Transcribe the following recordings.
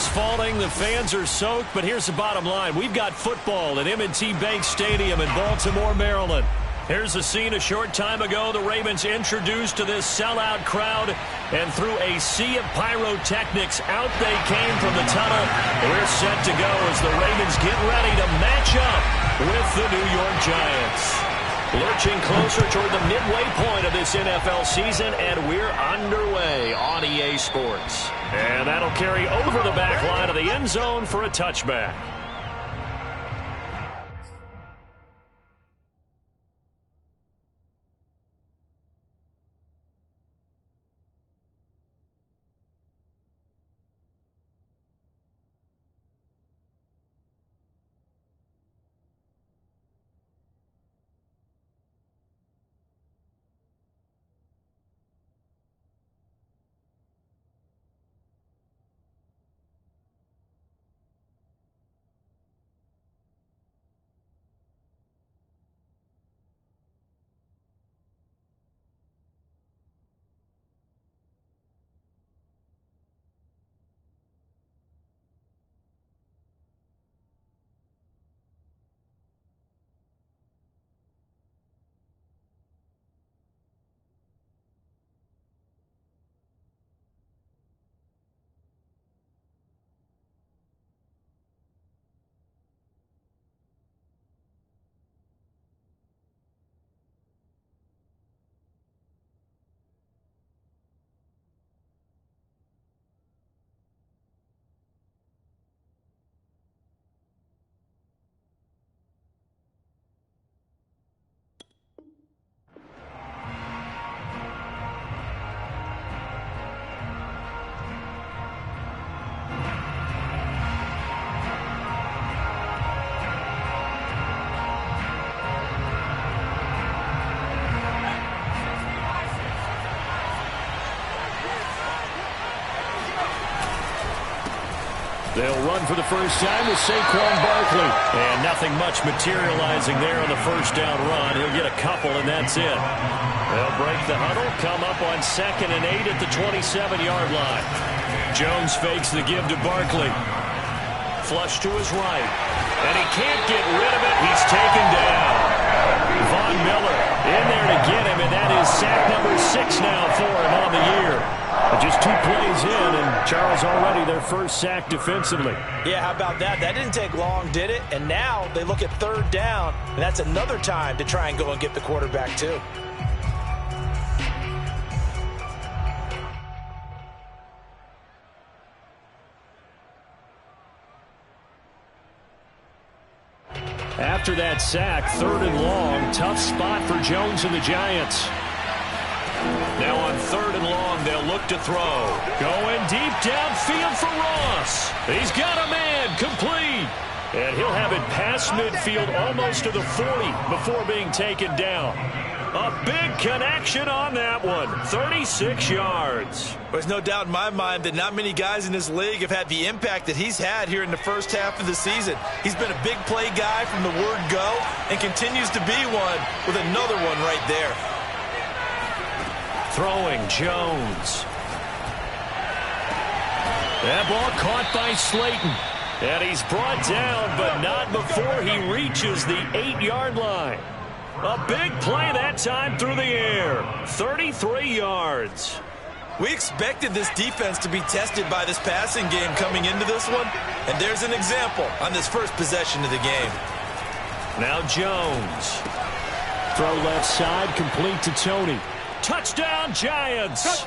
is falling. The fans are soaked, but here's the bottom line. We've got football at M&T Bank Stadium in Baltimore, Maryland. Here's a scene a short time ago. The Ravens introduced to this sellout crowd, and through a sea of pyrotechnics, out they came from the tunnel. We're set to go as the Ravens get ready to match up with the New York Giants. Lurching closer toward the midway point of this NFL season, and we're underway on EA Sports. And that'll carry over the back line of the end zone for a touchback. They'll run for the first time with Saquon Barkley. And nothing much materializing there on the first down run. He'll get a couple, and that's it. They'll break the huddle, come up on 2nd and 8 at the 27-yard line. Jones fakes the give to Barkley. Flush to his right. And he can't get rid of it. He's taken down. Von Miller in there to get him, and that is sack number 6 now for him on the year. Just 2 plays in, and Charles already their first sack defensively. Yeah, how about that? That didn't take long, did it? And now they look at 3rd down, and that's another time to try and go and get the quarterback too. After that sack, 3rd and long, tough spot for Jones and the Giants. Now on 3rd and long, they'll look to throw. Going deep downfield for Ross. He's got a man, complete. And he'll have it past midfield almost to the 40 before being taken down. A big connection on that one, 36 yards. There's no doubt in my mind that not many guys in this league have had the impact that he's had here in the first half of the season. He's been a big play guy from the word go and continues to be one with another one right there. Throwing Jones. That ball caught by Slayton. And he's brought down, but not before he reaches the 8-yard line. A big play that time through the air. 33 yards. We expected this defense to be tested by this passing game coming into this one. And there's an example on this first possession of the game. Now Jones. Throw left side, complete to Toney. Touchdown, Giants!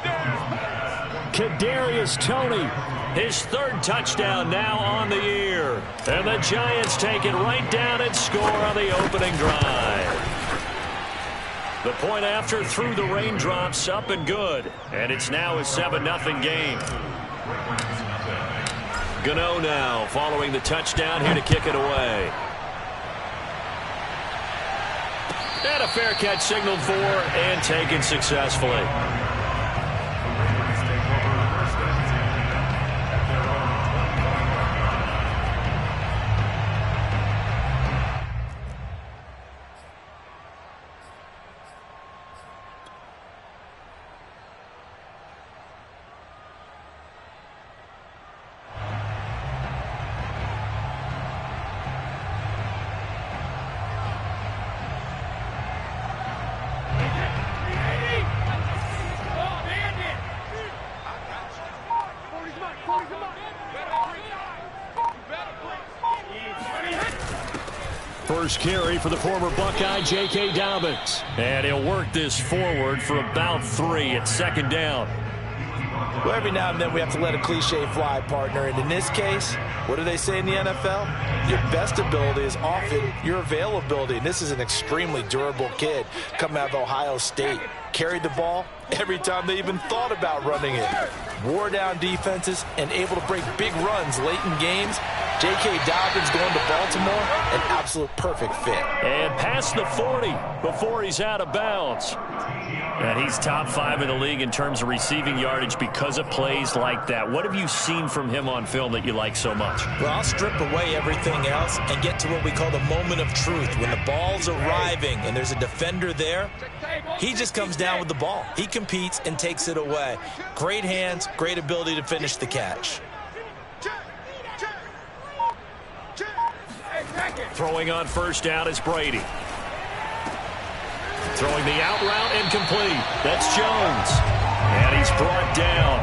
Kadarius Toney, his 3rd touchdown now on the year. And the Giants take it right down and score on the opening drive. The point after through the raindrops, up and good. And it's now a 7-0 game. Gano now following the touchdown here to kick it away. And a fair catch signaled for and taken successfully. first carry for the former Buckeye, J.K. Dobbins. And he'll work this forward for about 3 at second down. Well, every now and then we have to let a cliche fly, partner. And in this case, what do they say in the NFL? Your best ability is often your availability. And this is an extremely durable kid coming out of Ohio State. Carried the ball every time they even thought about running it. Wore down defenses and able to break big runs late in games. J.K. Dobbins going to Baltimore, an absolute perfect fit. And past the 40 before he's out of bounds. And he's top 5 in the league in terms of receiving yardage because of plays like that. What have you seen from him on film that you like so much? Well, I'll strip away everything else and get to what we call the moment of truth. When the ball's arriving and there's a defender there, he just comes down with the ball. He competes and takes it away. Great hands, great ability to finish the catch. Throwing on first down is Brady. Throwing the out route incomplete. That's Jones. And he's brought down.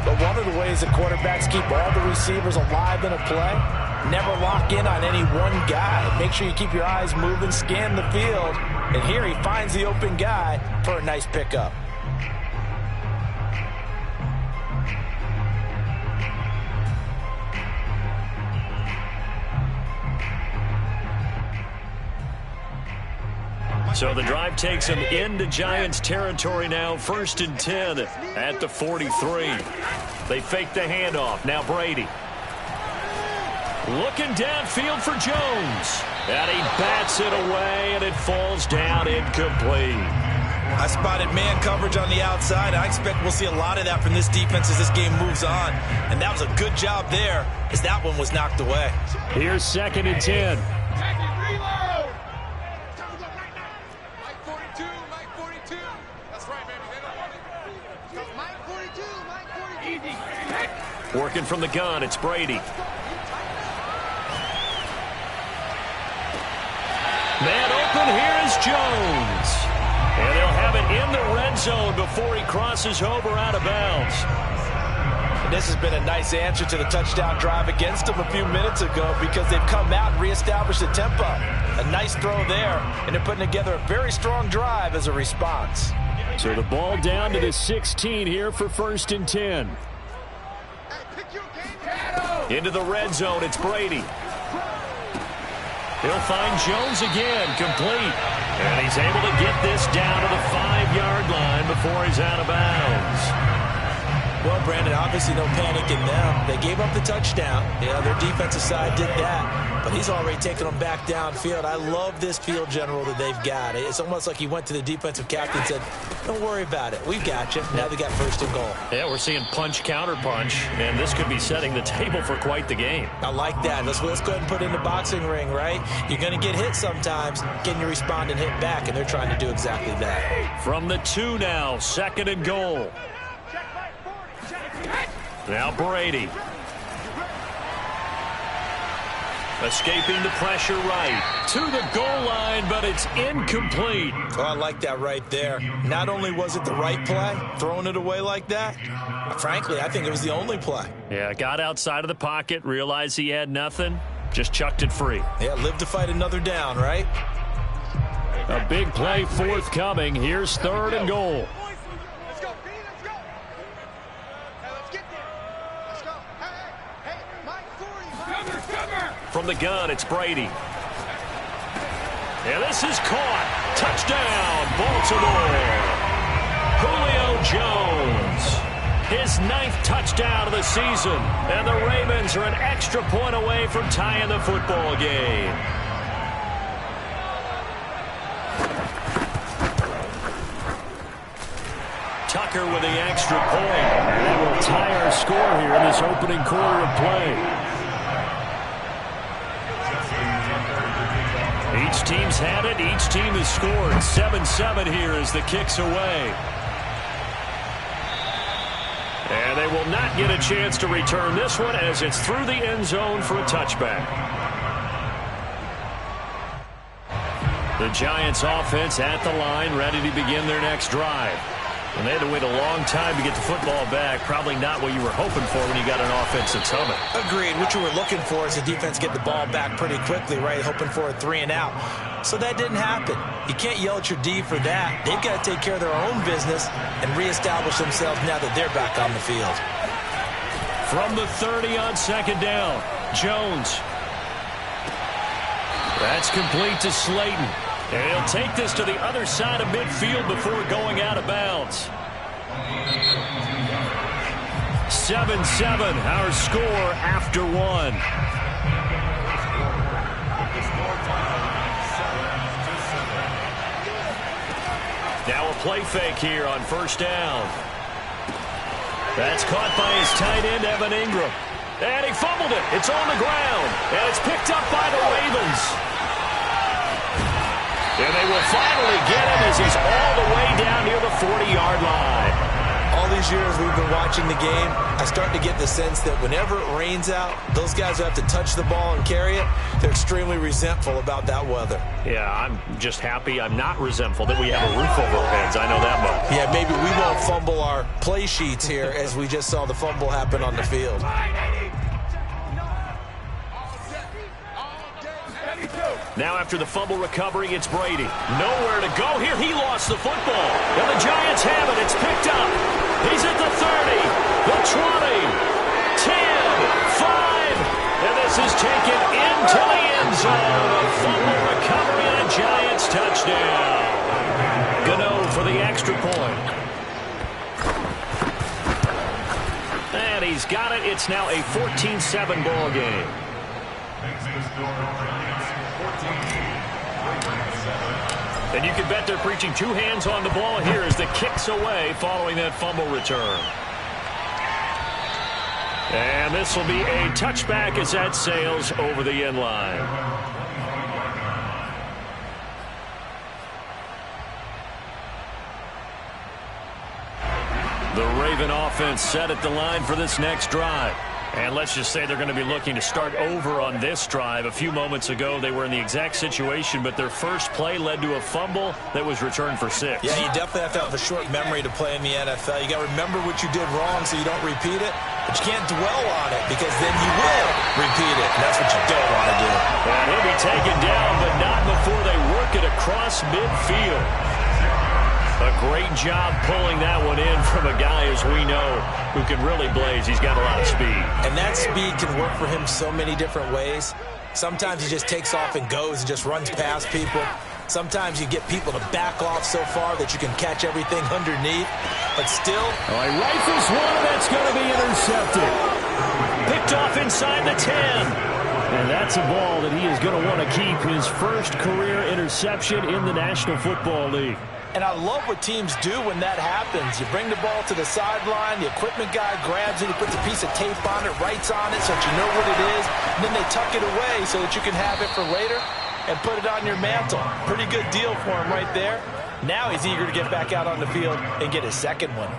But one of the ways that quarterbacks keep all the receivers alive in a play, never lock in on any one guy. Make sure you keep your eyes moving, scan the field. And here he finds the open guy for a nice pickup. So the drive takes him into Giants territory now. 1st and 10 at the 43. They fake the handoff. Now Brady. Looking downfield for Jones. And he bats it away, and it falls down incomplete. I spotted man coverage on the outside. I expect we'll see a lot of that from this defense as this game moves on. And that was a good job there as that one was knocked away. Here's 2nd and 10. Working from the gun, it's Brady. Man open, here is Jones. And they'll have it in the red zone before he crosses over out of bounds. And this has been a nice answer to the touchdown drive against them a few minutes ago because they've come out and reestablished the tempo. A nice throw there, and they're putting together a very strong drive as a response. So the ball down to the 16 here for 1st and 10. Into the red zone, it's Brady. He'll find Jones again, complete. And he's able to get this down to the 5-yard line before he's out of bounds. Well, Brandon, obviously no panic in them. They gave up the touchdown. Yeah, their defensive side did that. But he's already taken them back downfield. I love this field general that they've got. It's almost like he went to the defensive captain and said, don't worry about it. We've got you. Now they got 1st and goal. Yeah, we're seeing punch, counter punch, and this could be setting the table for quite the game. I like that. Let's go ahead and put it in the boxing ring, right? You're going to get hit sometimes. Can you respond and hit back? And they're trying to do exactly that. From the 2 now, 2nd and goal. Now Brady. Escaping the pressure right to the goal line, but it's incomplete. Oh, I like that right there. Not only was it the right play, throwing it away like that, frankly, I think it was the only play. Yeah, got outside of the pocket, realized he had nothing, just chucked it free. Yeah, live to fight another down, right? A big play forthcoming. Here's 3rd and goal. From the gun, it's Brady. And this is caught. Touchdown, Baltimore. Julio Jones. His 9th touchdown of the season. And the Ravens are an extra point away from tying the football game. Tucker with the extra point. That will tie our score here in this opening quarter of play. Each team's had it. Each team has scored. 7-7 here as the kick's away. And they will not get a chance to return this one as it's through the end zone for a touchback. The Giants offense at the line, ready to begin their next drive. And they had to wait a long time to get the football back. Probably not what you were hoping for when you got an offense that's humming. Agreed. What you were looking for is the defense get the ball back pretty quickly, right? Hoping for a 3 and out. So that didn't happen. You can't yell at your D for that. They've got to take care of their own business and reestablish themselves now that they're back on the field. From the 30 on second down, Jones. That's complete to Slayton. And he'll take this to the other side of midfield before going out of bounds. 7-7, our score after one. Now a play fake here on first down. That's caught by his tight end, Evan Ingram. And he fumbled it. It's on the ground. And it's picked up by the Ravens. And they will finally get him as he's all the way down near the 40-yard line. All these years we've been watching the game, I start to get the sense that whenever it rains out, those guys who have to touch the ball and carry it, they're extremely resentful about that weather. Yeah, I'm just happy I'm not resentful that we have a roof over our heads. I know that much. Yeah, maybe we won't fumble our play sheets here as we just saw the fumble happen on the field. Now after the fumble recovery, it's Brady. Nowhere to go here. He lost the football. And the Giants have it. It's picked up. He's at the 30, the 20, 10, 5. And this is taken into the end zone. A fumble recovery and a Giants touchdown. Gano for the extra point. And he's got it. It's now a 14-7 ball game. And you can bet they're preaching two hands on the ball here as the kick's away following that fumble return. And this will be a touchback as that sails over the end line. The Raven offense set at the line for this next drive. And let's just say they're going to be looking to start over on this drive. A few moments ago, they were in the exact situation, but their first play led to a fumble that was returned for 6. Yeah, you definitely have to have a short memory to play in the NFL. You got to remember what you did wrong so you don't repeat it, but you can't dwell on it because then you will repeat it, and that's what you don't want to do. And he'll be taken down, but not before they work it across midfield. A great job pulling that one in from a guy, as we know, who can really blaze. He's got a lot of speed. And that speed can work for him so many different ways. Sometimes he just takes off and goes and just runs past people. Sometimes you get people to back off so far that you can catch everything underneath. But still... All right, rifles one, and that's going to be intercepted. Picked off inside the 10. And that's a ball that he is going to want to keep, his first career interception in the National Football League. And I love what teams do when that happens. You bring the ball to the sideline, the equipment guy grabs it, he puts a piece of tape on it, writes on it so that you know what it is, and then they tuck it away so that you can have it for later and put it on your mantle. Pretty good deal for him right there. Now he's eager to get back out on the field and get his second one.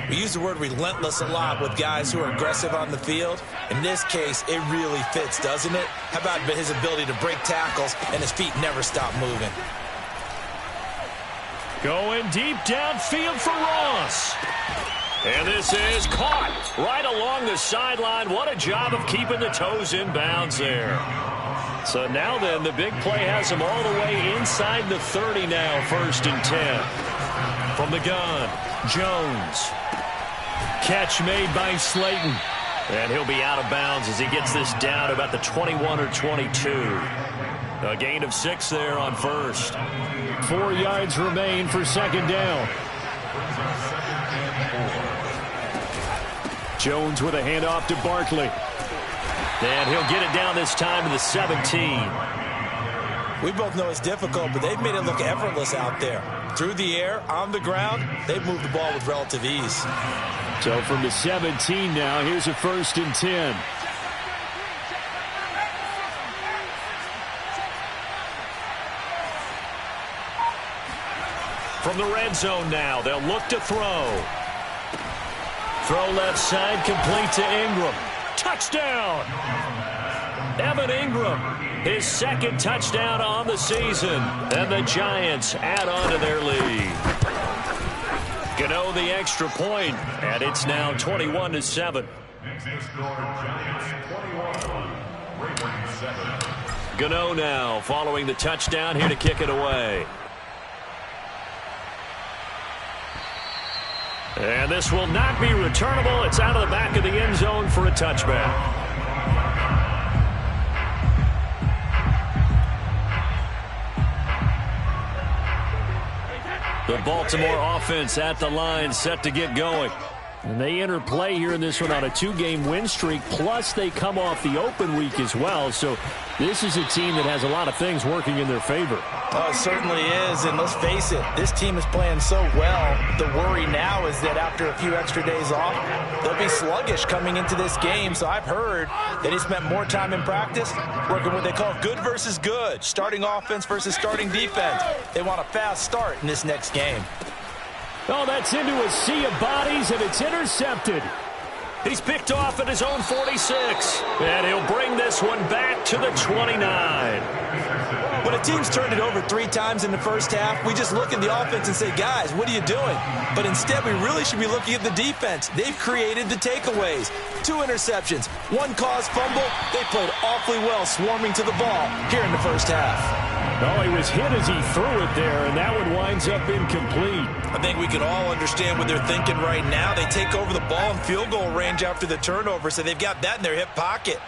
We use the word relentless a lot with guys who are aggressive on the field. In this case, it really fits, doesn't it? How about his ability to break tackles and his feet never stop moving? Going deep downfield for Ross. And this is caught right along the sideline. What a job of keeping the toes in bounds there. So now then, the big play has him all the way inside the 30 now, 1st and 10. From the gun, Jones. Catch made by Slayton. And he'll be out of bounds as he gets this down to about the 21 or 22. A gain of 6 there on 1st. 4 yards remain for 2nd down. Jones with a handoff to Barkley. And he'll get it down this time to the 17. We both know it's difficult, but they've made it look effortless out there. Through the air, on the ground, they've moved the ball with relative ease. So from the 17 now, here's a 1st and 10. From the red zone now, they'll look to throw. Throw left side, complete to Ingram. Touchdown! Evan Ingram, his 2nd touchdown on the season. And the Giants add on to their lead. Gano the extra point, and it's now 21-7. Gano now following the touchdown here to kick it away. And this will not be returnable. It's out of the back of the end zone for a touchback. The Baltimore offense at the line, set to get going. And they enter play here in this one on a 2-game win streak, plus they come off the open week as well. So this is a team that has a lot of things working in their favor. Oh, it certainly is, and let's face it, this team is playing so well. The worry now is that after a few extra days off, they'll be sluggish coming into this game. So I've heard that he spent more time in practice working what they call good versus good, starting offense versus starting defense. They want a fast start in this next game. Oh, that's into a sea of bodies, and it's intercepted. He's picked off at his own 46, and he'll bring this one back to the 29. When a team's turned it over 3 times in the first half, we just look at the offense and say, guys, what are you doing? But instead, we really should be looking at the defense. They've created the takeaways. 2 interceptions, 1 caused fumble. They played awfully well swarming to the ball here in the first half. Oh, he was hit as he threw it there, and that one winds up incomplete. I think we can all understand what they're thinking right now. They take over the ball in field goal range after the turnover, so they've got that in their hip pocket.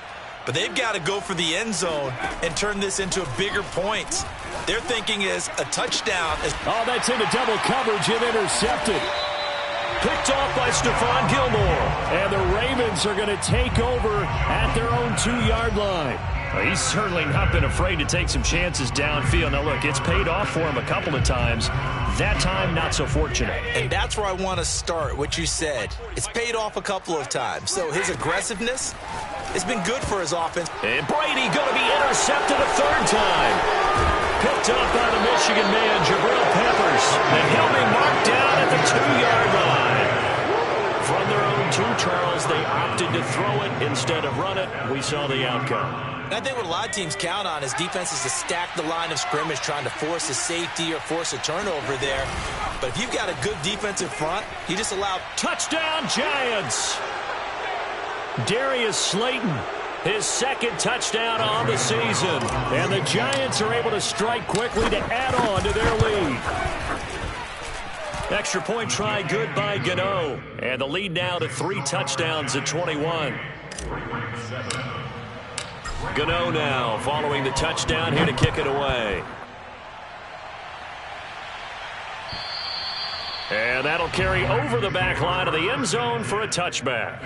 But they've got to go for the end zone and turn this into a bigger point. Their thinking is a touchdown. Oh, that's into double coverage and intercepted. Picked off by Stephon Gilmore. And the Ravens are going to take over at their own 2-yard line. Well, he's certainly not been afraid to take some chances downfield. Now, look, it's paid off for him a couple of times. That time, not so fortunate. And that's where I want to start, what you said. It's paid off a couple of times. So his aggressiveness has been good for his offense. And Brady going to be intercepted a 3rd time. Picked up by the Michigan man, Jabril Peppers. And he'll be marked down at the 2-yard line. From their own 2, Charles, they opted to throw it instead of run it. We saw the outcome. And I think what a lot of teams count on is defenses to stack the line of scrimmage, trying to force a safety or force a turnover there. But if you've got a good defensive front, you just allow... Touchdown, Giants! Darius Slayton, his 2nd touchdown on the season. And the Giants are able to strike quickly to add on to their lead. Extra point try good by Gano. And the lead now to 3 touchdowns at 21. Gano now following the touchdown here to kick it away. And that'll carry over the back line of the end zone for a touchback.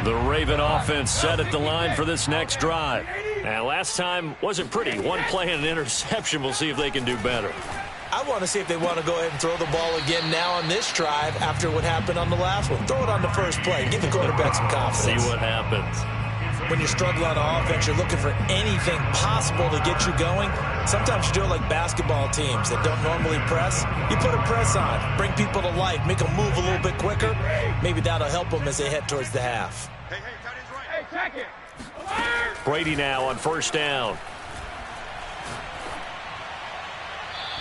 The Raven offense set at the line for this next drive. And last time wasn't pretty. 1 play and an interception. We'll see if they can do better. I want to see if they want to go ahead and throw the ball again now on this drive after what happened on the last one. Throw it on the first play. Give the quarterback some confidence. See what happens. When you're struggling on offense, you're looking for anything possible to get you going. Sometimes you do it like basketball teams that don't normally press. You put a press on, bring people to life, make them move a little bit quicker. Maybe that'll help them as they head towards the half. Hey, tight end's right. Hey, check it. Brady now on 1st down.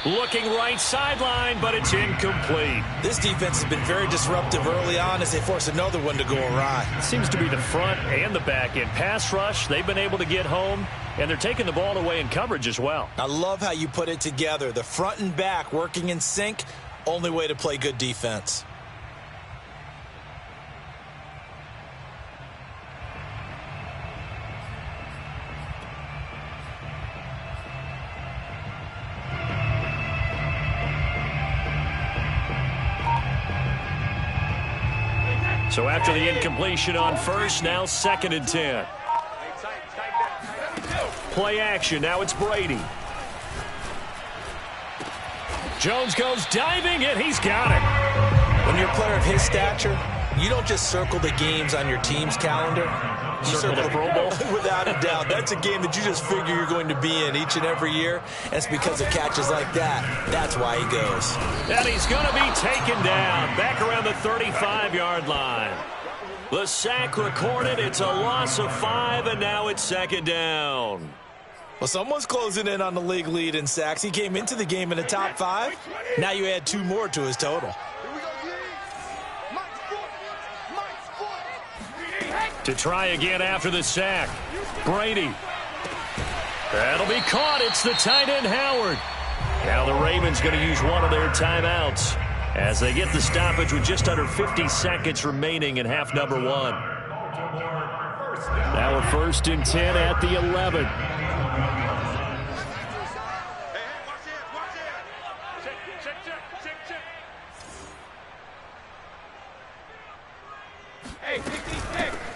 Looking right sideline, but it's incomplete. This defense has been very disruptive early on as they force another one to go awry. It seems to be the front and the back end. Pass rush, they've been able to get home, and they're taking the ball away in coverage as well. I love how you put it together. The front and back working in sync, only way to play good defense. So after the incompletion on 1st, now 2nd and 10. Play action. Now it's Brady. Jones goes diving, and he's got it. When you're a player of his stature, you don't just circle the games on your team's calendar. You circle the Pro Bowl. Without a doubt. That's a game that you just figure you're going to be in each and every year. And it's because of catches like that. That's why he goes. And he's going to be taken down back around the 35-yard line. The sack recorded. It's a loss of 5, and now it's 2nd down. Well, someone's closing in on the league lead in sacks. He came into the game in the top 5. Now you add 2 more to his total. To try again after the sack. Brady. That'll be caught. It's the tight end, Howard. Now the Ravens going to use one of their timeouts as they get the stoppage with just under 50 seconds remaining in half number 1. Now a 1st and 10 at the 11.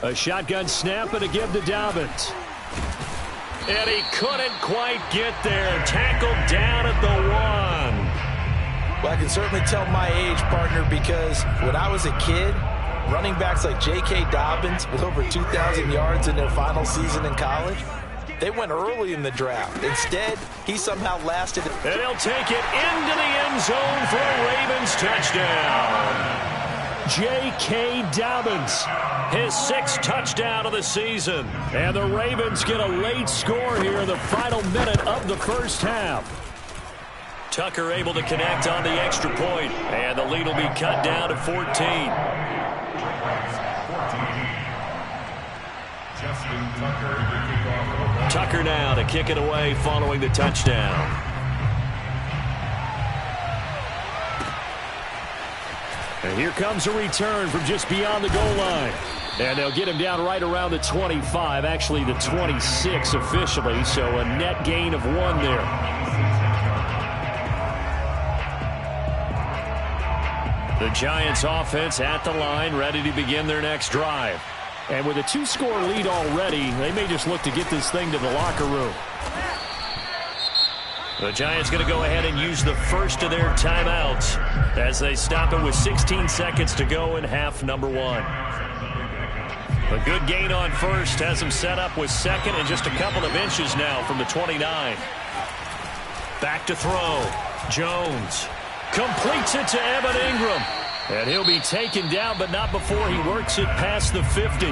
A shotgun snap and a give to Dobbins. And he couldn't quite get there. Tackled down at the 1. Well, I can certainly tell my age, partner, because when I was a kid, running backs like J.K. Dobbins with over 2,000 yards in their final season in college, they went early in the draft. Instead, he somehow lasted. And he'll take it into the end zone for a Ravens touchdown. J.K. Dobbins, his 6th touchdown of the season. And the Ravens get a late score here in the final minute of the first half. Tucker able to connect on the extra point, and the lead will be cut down to 14. Tucker now to kick it away following the touchdown. And here comes a return from just beyond the goal line. And they'll get him down right around the 25, actually the 26 officially, so a net gain of 1 there. The Giants offense at the line, ready to begin their next drive. And with a 2-score lead already, they may just look to get this thing to the locker room. The Giants going to go ahead and use the first of their timeouts as they stop it with 16 seconds to go in half number 1. A good gain on first has them set up with 2nd and just a couple of inches now from the 29. Back to throw. Jones completes it to Evan Ingram. And he'll be taken down, but not before he works it past the 50.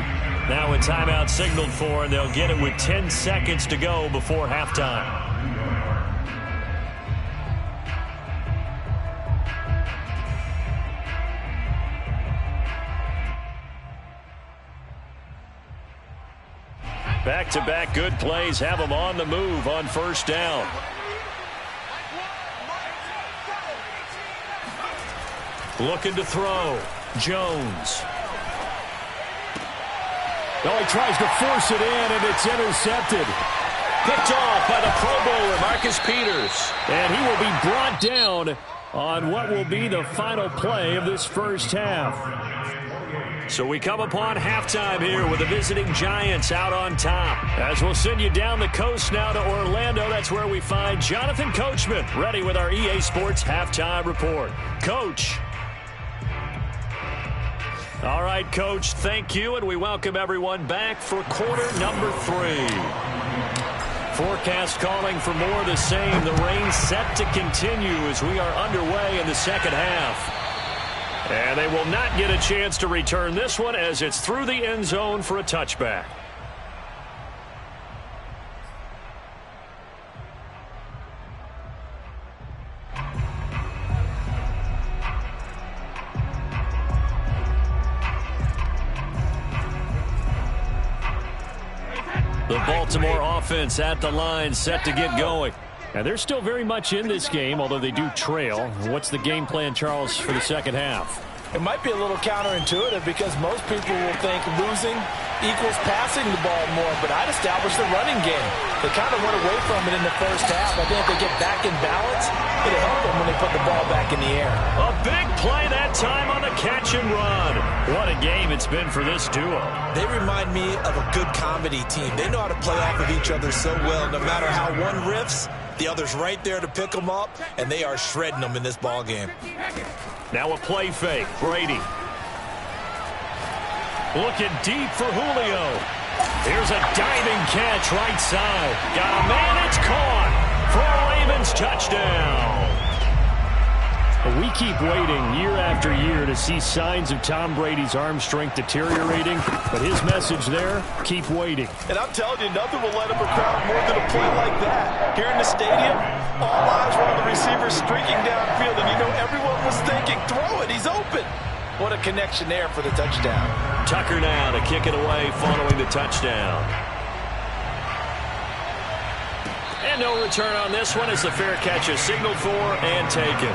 Now a timeout signaled for, and they'll get it with 10 seconds to go before halftime. Back-to-back good plays have them on the move on first down. Looking to throw. Jones. Oh, he tries to force it in, and it's intercepted. Picked off by the Pro Bowler, Marcus Peters. And he will be brought down on what will be the final play of this first half. So we come upon halftime here with the visiting Giants out on top. As we'll send you down the coast now to Orlando, that's where we find Jonathan Coachman, ready with our EA Sports Halftime Report. Coach. All right, Coach, thank you, and we welcome everyone back for quarter number 3. Forecast calling for more of the same. The rain set to continue as we are underway in the second half. And they will not get a chance to return this one as it's through the end zone for a touchback. The Baltimore offense at the line set to get going. And they're still very much in this game, although they do trail. What's the game plan, Charles, for the second half? It might be a little counterintuitive because most people will think losing equals passing the ball more, but I'd establish the running game. They kind of went away from it in the first half. I think if they get back in balance, it'll help them when they put the ball back in the air. A big play that time on the catch and run. What a game it's been for this duo. They remind me of a good comedy team. They know how to play off of each other so well. No matter how one riffs, the other's right there to pick them up, and they are shredding them in this ball game. Now a play fake. Brady. Looking deep for Julio. Here's a diving catch right side. Got a man, it's caught for a Ravens touchdown. We keep waiting year after year to see signs of Tom Brady's arm strength deteriorating, but his message there, keep waiting. And I'm telling you, nothing will light up a crowd more than a play like that. Here in the stadium, all eyes were on the receiver streaking downfield, and you know everyone was thinking, throw it, he's open. What a connection there for the touchdown. Tucker now to kick it away following the touchdown. And no return on this one as the fair catch is signaled for and taken.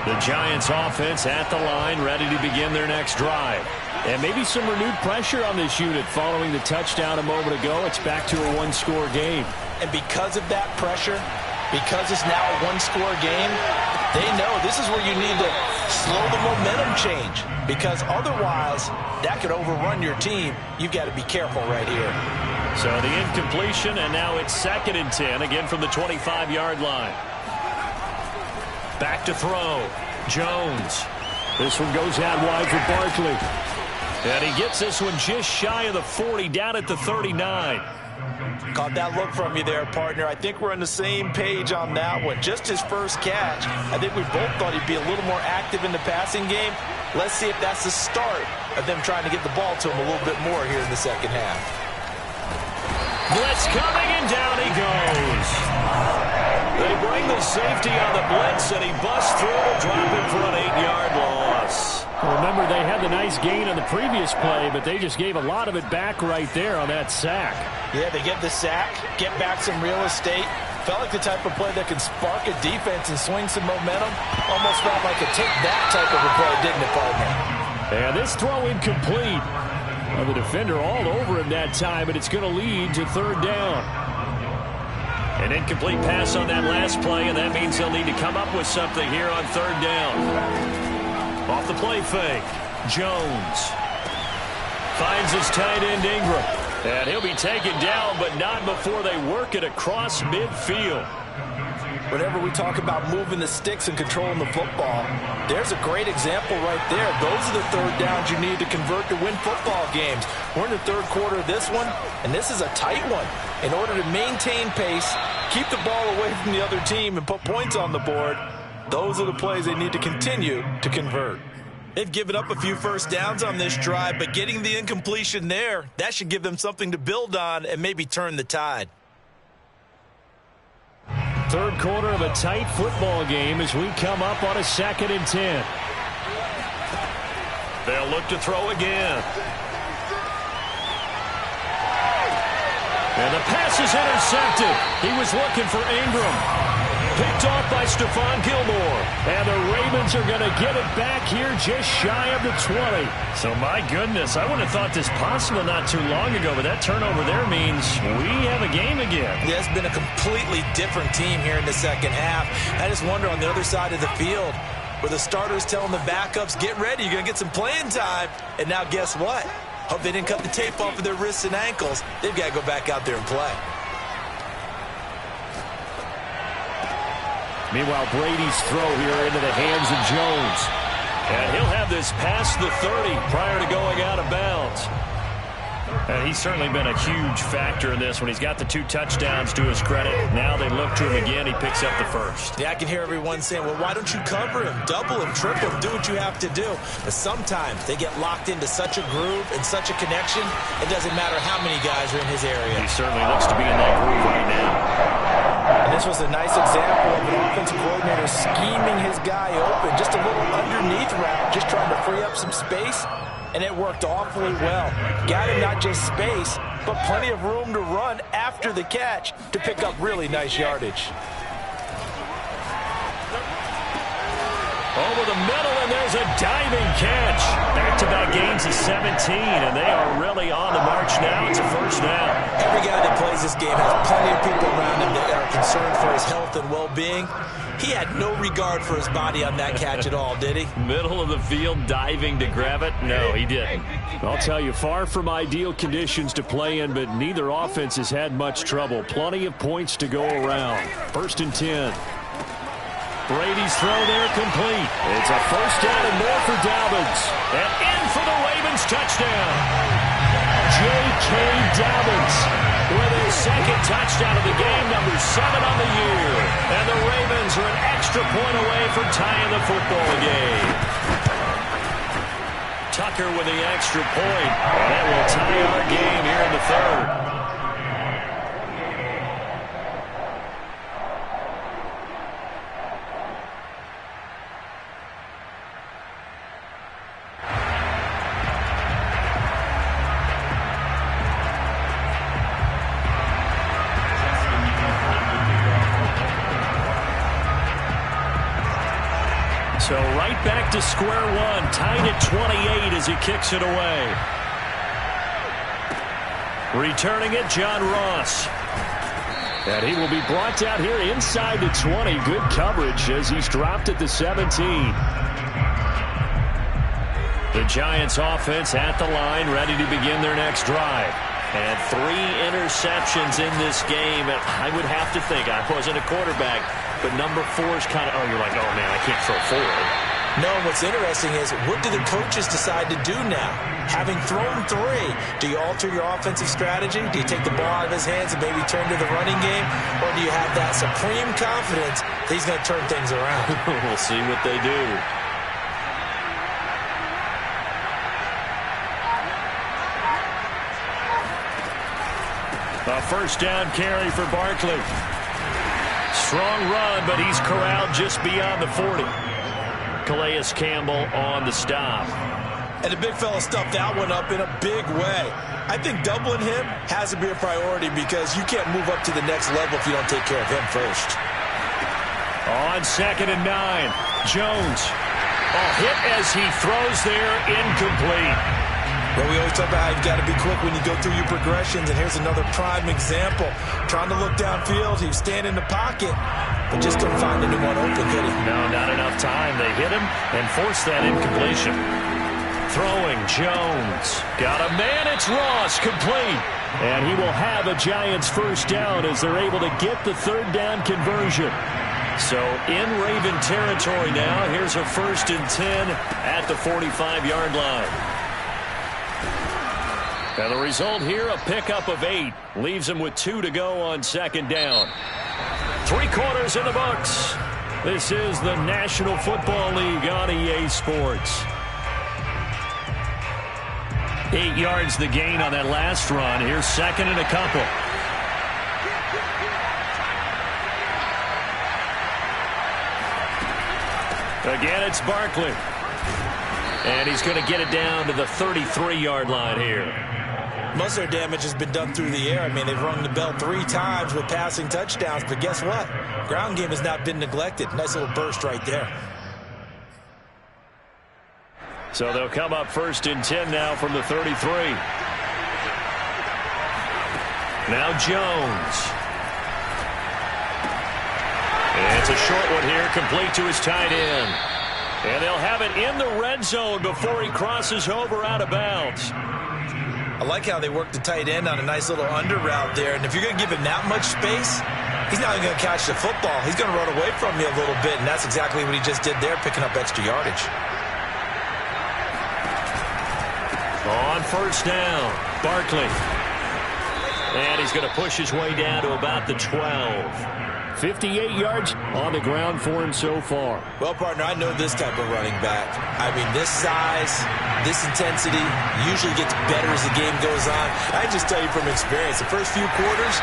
The Giants offense at the line, ready to begin their next drive. And maybe some renewed pressure on this unit following the touchdown a moment ago. It's back to a one-score game. And because of that pressure, because it's now a one-score game, they know this is where you need to slow the momentum change. Because otherwise, that could overrun your team. You've got to be careful right here. So the incompletion, and now it's 2nd and 10, again from the 25-yard line. Back to throw. Jones. This one goes out wide for Barkley. And he gets this one just shy of the 40, down at the 39. Caught that look from you there, partner. I think we're on the same page on that one. Just his first catch. I think we both thought he'd be a little more active in the passing game. Let's see if that's the start of them trying to get the ball to him a little bit more here in the second half. Blitz coming, and down he goes. They bring the safety on the blitz, and he busts through to drop it for an 8-yard loss. Remember, they had the nice gain on the previous play, but they just gave a lot of it back right there on that sack. Yeah, they get the sack, get back some real estate. Felt like the type of play that can spark a defense and swing some momentum. Almost felt like a take-that type of a play, didn't it, partner? And this throw incomplete. Well, the defender all over him that time, but it's going to lead to 3rd down. An incomplete pass on that last play, and that means they'll need to come up with something here on 3rd down. Off the play fake, Jones finds his tight end Ingram. And he'll be taken down, but not before they work it across midfield. Whenever we talk about moving the sticks and controlling the football, there's a great example right there. Those are the 3rd downs you need to convert to win football games. We're in the 3rd quarter of this one, and this is a tight one. In order to maintain pace, keep the ball away from the other team, and put points on the board, those are the plays they need to continue to convert. They've given up a few first downs on this drive, but getting the incompletion there, that should give them something to build on and maybe turn the tide. 3rd quarter of a tight football game as we come up on a 2nd and 10. They'll look to throw again. And the pass is intercepted. He was looking for Ingram. Picked off by Stephon Gilmore. And the Ravens are going to get it back here just shy of the 20. So, my goodness, I would have thought this possible not too long ago, but that turnover there means we have a game again. Yeah, it's been a completely different team here in the second half. I just wonder on the other side of the field, where the starters telling the backups, get ready, you're going to get some playing time. And now guess what? Hope they didn't cut the tape off of their wrists and ankles. They've got to go back out there and play. Meanwhile, Brady's throw here into the hands of Jones. And he'll have this past the 30 prior to going out of bounds. And he's certainly been a huge factor in this when he's got the 2 touchdowns to his credit. Now they look to him again. He picks up the first. Yeah, I can hear everyone saying, well, why don't you cover him, double him, triple him, do what you have to do. But sometimes they get locked into such a groove and such a connection, it doesn't matter how many guys are in his area. He certainly looks to be in that groove right now. And this was a nice example of an offensive coordinator scheming his guy open. Just a little underneath route, just trying to free up some space. And it worked awfully well. Got him not just space, but plenty of room to run after the catch to pick up really nice yardage. Over the middle, and there's a diving catch. Back-to-back gains of 17, and they are really on the march now. It's a first down. Every guy that plays this game has plenty of people around him that are concerned for his health and well-being. He had no regard for his body on that catch at all, did he? Middle of the field, diving to grab it? No, he didn't. I'll tell you, far from ideal conditions to play in, but neither offense has had much trouble. Plenty of points to go around. 1st and 10. Brady's throw there complete. It's a first down and more for Dobbins. And in for the Ravens touchdown. J.K. Dobbins with his 2nd second touchdown of the game, number 7 on the year. And the Ravens are an extra point away from tying the football game. Tucker with the extra point. And that will tie our game here in the third. So right back to square one, tied at 28 as he kicks it away. Returning it, John Ross. And he will be brought down here inside the 20. Good coverage as he's dropped at the 17. The Giants offense at the line, ready to begin their next drive. And 3 interceptions in this game. And I would have to think, I wasn't a quarterback, but number 4 is kind of, you're like, oh, man, I can't throw 4. No, what's interesting is, what do the coaches decide to do now? Having thrown 3, do you alter your offensive strategy? Do you take the ball out of his hands and maybe turn to the running game? Or do you have that supreme confidence that he's going to turn things around? We'll see what they do. A first down carry for Barkley. Strong run, but he's corralled just beyond the 40. Calais Campbell on the stop. And the big fella stuffed that one up in a big way. I think doubling him has to be a priority because you can't move up to the next level if you don't take care of him first. On 2nd and 9, Jones. Hit as he throws there, incomplete. Well, we always talk about how you've got to be quick when you go through your progressions, and here's another prime example. Trying to look downfield, he was standing in the pocket, but just couldn't find anyone open, could he? No, not enough time. They hit him and forced that incompletion. Throwing, Jones. Got a man, it's Ross, complete. And he will have a Giants first down as they're able to get the 3rd down conversion. So in Raven territory now, here's a 1st and 10 at the 45-yard line. And the result here, a pickup of 8. Leaves him with 2 to go on 2nd down. 3 quarters in the books. This is the National Football League on EA Sports. 8 yards the gain on that last run. Here's 2nd and a couple. Again, it's Barkley. And he's going to get it down to the 33-yard line here. Most of their damage has been done through the air. I mean, they've rung the bell 3 times with passing touchdowns, but guess what? Ground game has not been neglected. Nice little burst right there. So they'll come up 1st and 10 now from the 33. Now Jones. And it's a short one here, complete to his tight end. And they'll have it in the red zone before he crosses over out of bounds. I like how they work the tight end on a nice little under route there. And if you're going to give him that much space, he's not even going to catch the football. He's going to run away from you a little bit, and that's exactly what he just did there, picking up extra yardage. On 1st down, Barkley. And he's going to push his way down to about the 12. 58 yards on the ground for him so far. Well, partner, I know this type of running back. I mean, this size, this intensity usually gets better as the game goes on. I just tell you from experience, the first few quarters,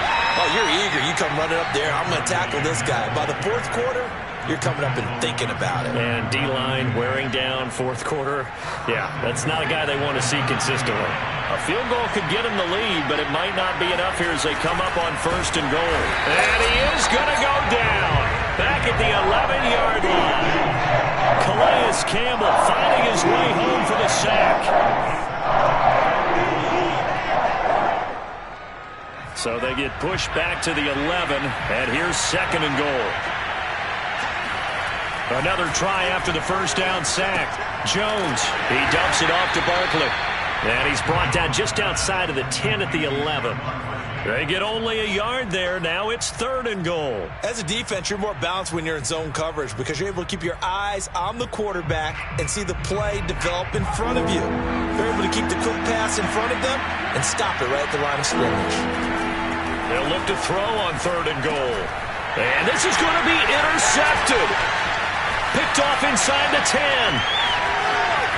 you're eager. You come running up there, I'm going to tackle this guy. By the 4th quarter, you're coming up and thinking about it. And D-line wearing down 4th quarter. Yeah, that's not a guy they want to see consistently. A field goal could get him the lead, but it might not be enough here as they come up on 1st and goal. And he is going to go down back at the 11-yard line. Calais Campbell finding his way home for the sack. So they get pushed back to the 11, and here's 2nd and goal. Another try after the first down sack. Jones, he dumps it off to Barkley. And he's brought down just outside of the 10 at the 11. They get only a yard there. Now it's 3rd and goal. As a defense, you're more balanced when you're in zone coverage because you're able to keep your eyes on the quarterback and see the play develop in front of you. You're able to keep the quick pass in front of them and stop it right at the line of scrimmage. They'll look to throw on 3rd and goal. And this is going to be intercepted. Picked off inside the 10.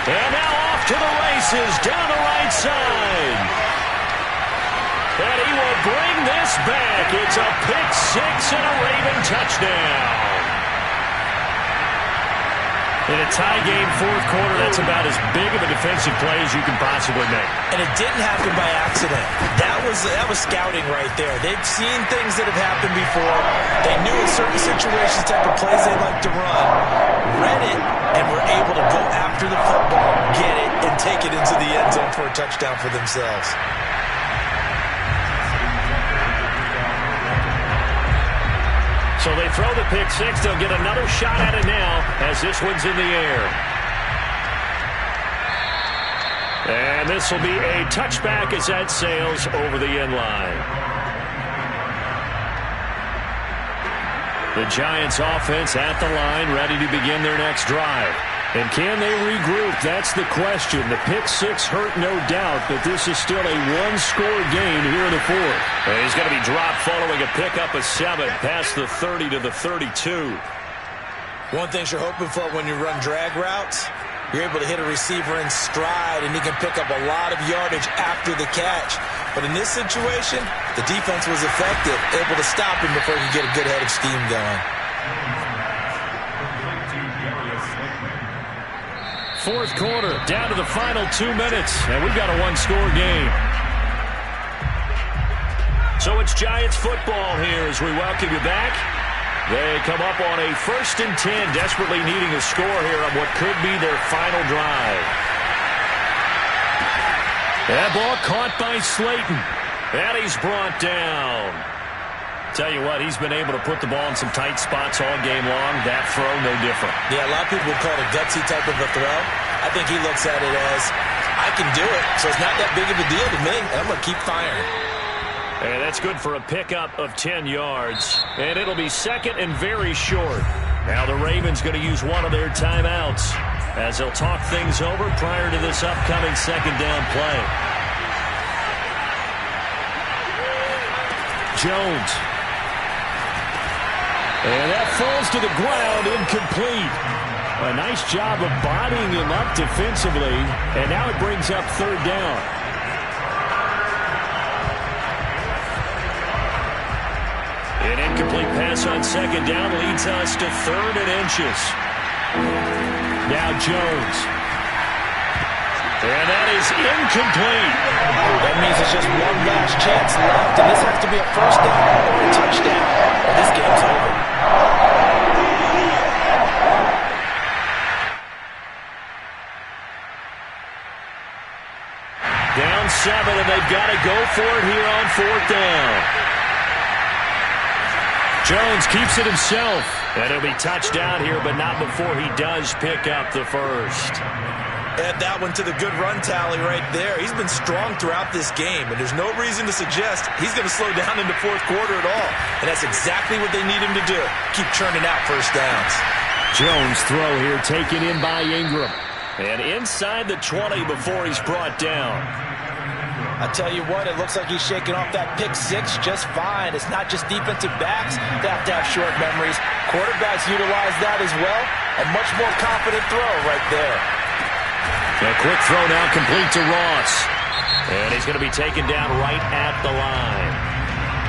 And now off to the races down the right side. And he will bring this back. It's a pick 6 and a Raven touchdown. In a tie game, 4th quarter, that's about as big of a defensive play as you can possibly make. And it didn't happen by accident. That was scouting right there. They'd seen things that have happened before. They knew in certain situations type of plays they like to run, read it, and were able to go after the football, get it, and take it into the end zone for a touchdown for themselves. So they throw the pick 6. They'll get another shot at it now as this one's in the air. And this will be a touchback as that sails over the end line. The Giants offense at the line, ready to begin their next drive. And can they regroup? That's the question. The pick 6 hurt, no doubt, but this is still a one-score game here in the 4th. And he's going to be dropped following a pickup of 7 past the 30 to the 32. One thing you're hoping for when you run drag routes, you're able to hit a receiver in stride, and he can pick up a lot of yardage after the catch. But in this situation, the defense was effective, able to stop him before he could get a good head of steam going. 4th quarter, down to the final 2 minutes, and we've got a one-score game. So it's Giants football here as we welcome you back. They come up on a 1st and 10, desperately needing a score here on what could be their final drive. That ball caught by Slayton, and he's brought down. Tell you what, he's been able to put the ball in some tight spots all game long. That throw, no different. Yeah, a lot of people would call it a gutsy type of a throw. I think he looks at it as, I can do it, so it's not that big of a deal to me, and I'm going to keep firing. And that's good for a pickup of 10 yards. And it'll be 2nd and very short. Now the Ravens going to use one of their timeouts as they'll talk things over prior to this upcoming 2nd down play. Jones. And that falls to the ground, incomplete. A nice job of bodying him up defensively, and now it brings up 3rd down. An incomplete pass on 2nd down leads us to 3rd and inches. Now Jones. And that is incomplete. That means it's just one last chance left, and this has to be a 1st down or a touchdown, or this game's over. Down 7, and they've got to go for it here on 4th down. Jones keeps it himself, and it'll be touchdown here, but not before he does pick up the 1st. Add that one to the good run tally right there. He's been strong throughout this game, and there's no reason to suggest he's going to slow down in the 4th quarter at all. And that's exactly what they need him to do. Keep churning out 1st downs. Jones throw here taken in by Ingram. And inside the 20 before he's brought down. I tell you what, it looks like he's shaking off that pick 6 just fine. It's not just defensive backs that have to have short memories. Quarterbacks utilize that as well. A much more confident throw right there. A quick throw now complete to Ross. And he's going to be taken down right at the line.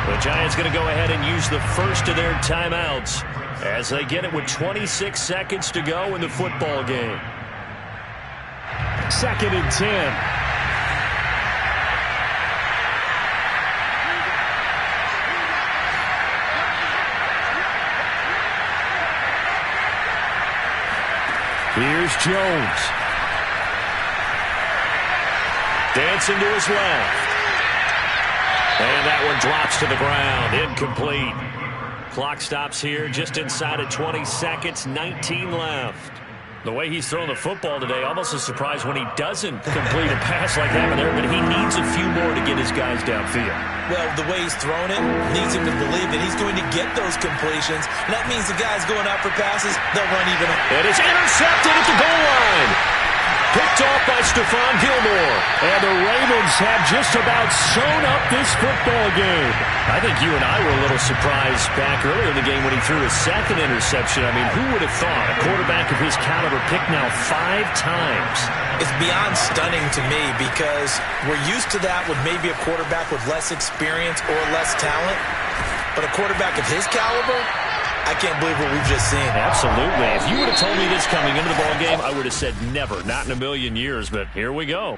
The Giants going to go ahead and use the 1st of their timeouts as they get it with 26 seconds to go in the football game. 2nd and 10. Here's Jones. Dancing to his left. And that one drops to the ground. Incomplete. Clock stops here just inside of 20 seconds. 19 left. The way he's throwing the football today, almost a surprise when he doesn't complete a pass like that there, but he needs a few more to get his guys downfield. Well, the way he's throwing it needs him to believe that he's going to get those completions, and that means the guys going out for passes, they'll run even. It is intercepted at the goal line. Picked off by Stephon Gilmore. And the Ravens have just about sewn up this football game. I think you and I were a little surprised back earlier in the game when he threw his second interception. I mean, who would have thought a quarterback of his caliber picked now 5 times? It's beyond stunning to me because we're used to that with maybe a quarterback with less experience or less talent. But a quarterback of his caliber, I can't believe what we've just seen. Absolutely. If you would have told me this coming into the ball game, I would have said never, not in a million years, but here we go.